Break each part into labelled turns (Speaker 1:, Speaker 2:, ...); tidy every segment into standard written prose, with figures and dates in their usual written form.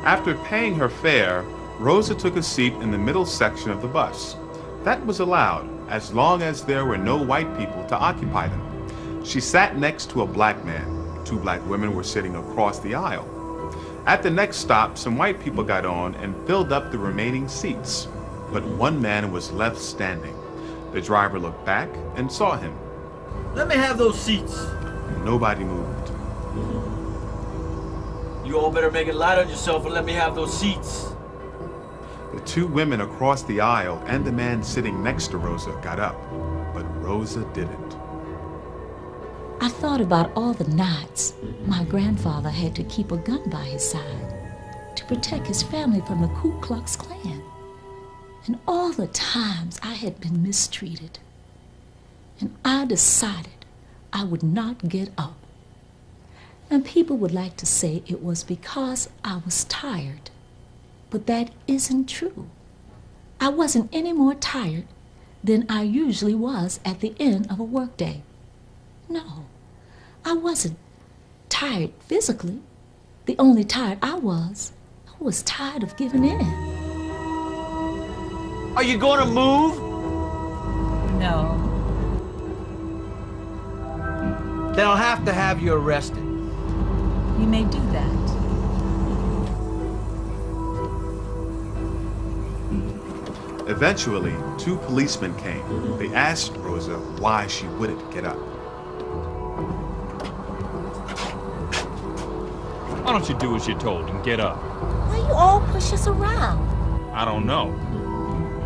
Speaker 1: After paying her fare, Rosa took a seat in the middle section of the bus. That was allowed, as long as there were no white people to occupy them. She sat next to a black man. 2 black women were sitting across the aisle. At the next stop, some white people got on and filled up the remaining seats. But one man was left standing. The driver looked back and saw him.
Speaker 2: Let me have those seats.
Speaker 1: Nobody moved.
Speaker 2: You all better make it light on yourself and let me have those seats.
Speaker 1: The 2 women across the aisle and the man sitting next to Rosa got up, but Rosa didn't.
Speaker 3: I thought about all the nights my grandfather had to keep a gun by his side to protect his family from the Ku Klux Klan, and all the times I had been mistreated. And I decided I would not get up. And people would like to say it was because I was tired, but that isn't true. I wasn't any more tired than I usually was at the end of a workday. No, I wasn't tired physically. The only tired I was tired of giving in.
Speaker 2: Are you going to move?
Speaker 3: No.
Speaker 2: Then I'll have to have you arrested.
Speaker 3: You may do that.
Speaker 1: Eventually, 2 policemen came. They asked Rosa why she wouldn't get up.
Speaker 4: Why don't you do as you're told and get up?
Speaker 3: Why you all push us around?
Speaker 4: I don't know.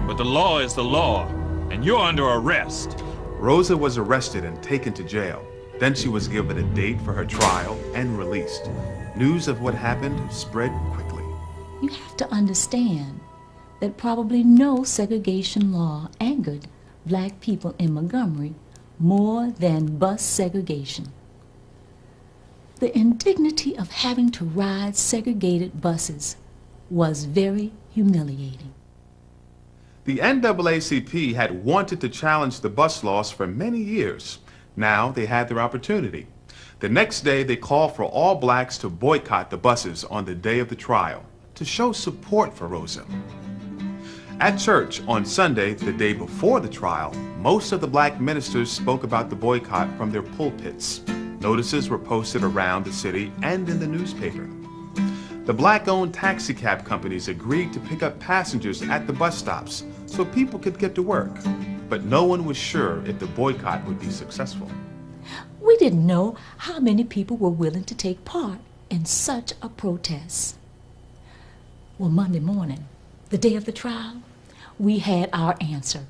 Speaker 4: But the law is the law, and you're under arrest.
Speaker 1: Rosa was arrested and taken to jail. Then she was given a date for her trial and released. News of what happened spread quickly.
Speaker 3: You have to understand that probably no segregation law angered black people in Montgomery more than bus segregation. The indignity of having to ride segregated buses was very humiliating.
Speaker 1: The NAACP had wanted to challenge the bus laws for many years. Now they had their opportunity. The next day they called for all blacks to boycott the buses on the day of the trial to show support for Rosa. At church on Sunday, the day before the trial, most of the black ministers spoke about the boycott from their pulpits. Notices were posted around the city and in the newspaper. The black-owned taxi cab companies agreed to pick up passengers at the bus stops so people could get to work. But no one was sure if the boycott would be successful.
Speaker 3: We didn't know how many people were willing to take part in such a protest. Well, Monday morning, the day of the trial, we had our answer.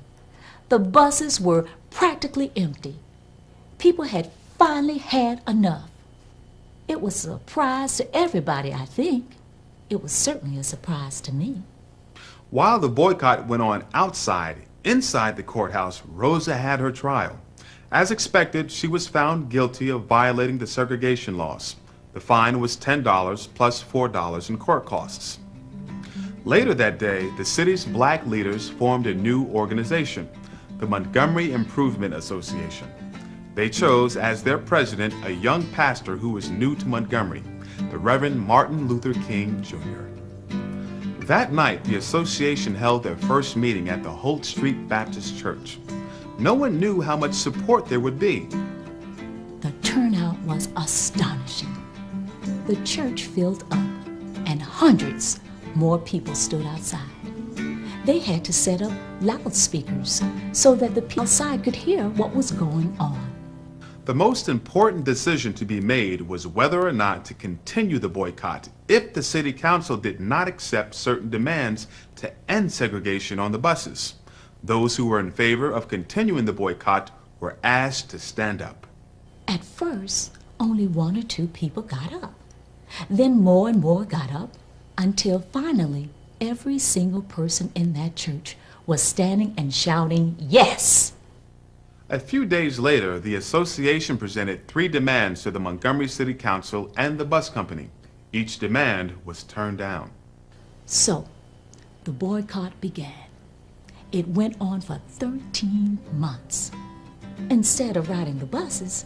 Speaker 3: The buses were practically empty. People had finally had enough. It was a surprise to everybody, I think. It was certainly a surprise to me.
Speaker 1: While the boycott went on outside, inside the courthouse, Rosa had her trial. As expected, she was found guilty of violating the segregation laws. The fine was $10 plus $4 in court costs. Later that day, the city's black leaders formed a new organization, the Montgomery Improvement Association. They chose as their president a young pastor who was new to Montgomery, the Reverend Martin Luther King, Jr. That night, the association held their first meeting at the Holt Street Baptist Church. No one knew how much support there would be.
Speaker 3: The turnout was astonishing. The church filled up, and hundreds more people stood outside. They had to set up loudspeakers so that the people outside could hear what was going on.
Speaker 1: The most important decision to be made was whether or not to continue the boycott if the city council did not accept certain demands to end segregation on the buses. Those who were in favor of continuing the boycott were asked to stand up.
Speaker 3: At first, only 1 or 2 people got up. Then more and more got up until finally every single person in that church was standing and shouting, "Yes!"
Speaker 1: A few days later, the association presented 3 demands to the Montgomery City Council and the bus company. Each demand was turned down.
Speaker 3: So, the boycott began. It went on for 13 months. Instead of riding the buses,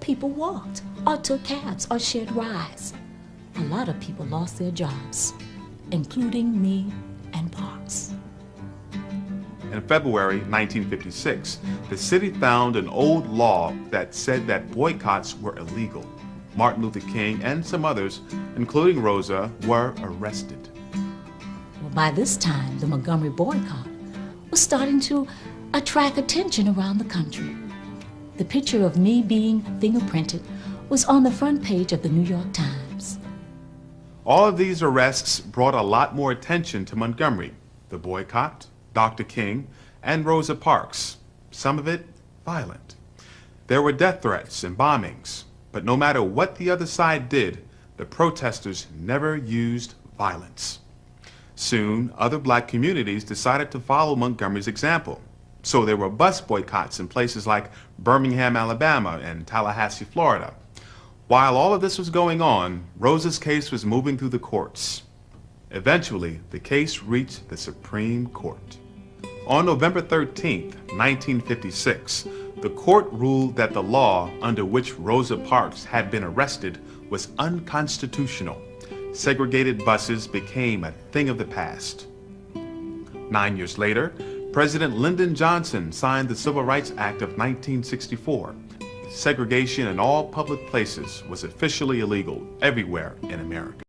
Speaker 3: people walked or took cabs or shared rides. a lot of people lost their jobs, including me and Parks.
Speaker 1: In February 1956, the city found an old law that said that boycotts were illegal. Martin Luther King and some others, including Rosa, were arrested.
Speaker 3: Well, by this time, the Montgomery boycott was starting to attract attention around the country. The picture of me being fingerprinted was on the front page of the New York Times.
Speaker 1: All of these arrests brought a lot more attention to Montgomery, the boycott, Dr. King, and Rosa Parks, some of it violent. There were death threats and bombings, but no matter what the other side did, the protesters never used violence. Soon, other black communities decided to follow Montgomery's example. So there were bus boycotts in places like Birmingham, Alabama, and Tallahassee, Florida. While all of this was going on, Rosa's case was moving through the courts. Eventually, the case reached the Supreme Court. On November 13, 1956, the court ruled that the law under which Rosa Parks had been arrested was unconstitutional. Segregated buses became a thing of the past. 9 years later, President Lyndon Johnson signed the Civil Rights Act of 1964. Segregation in all public places was officially illegal everywhere in America.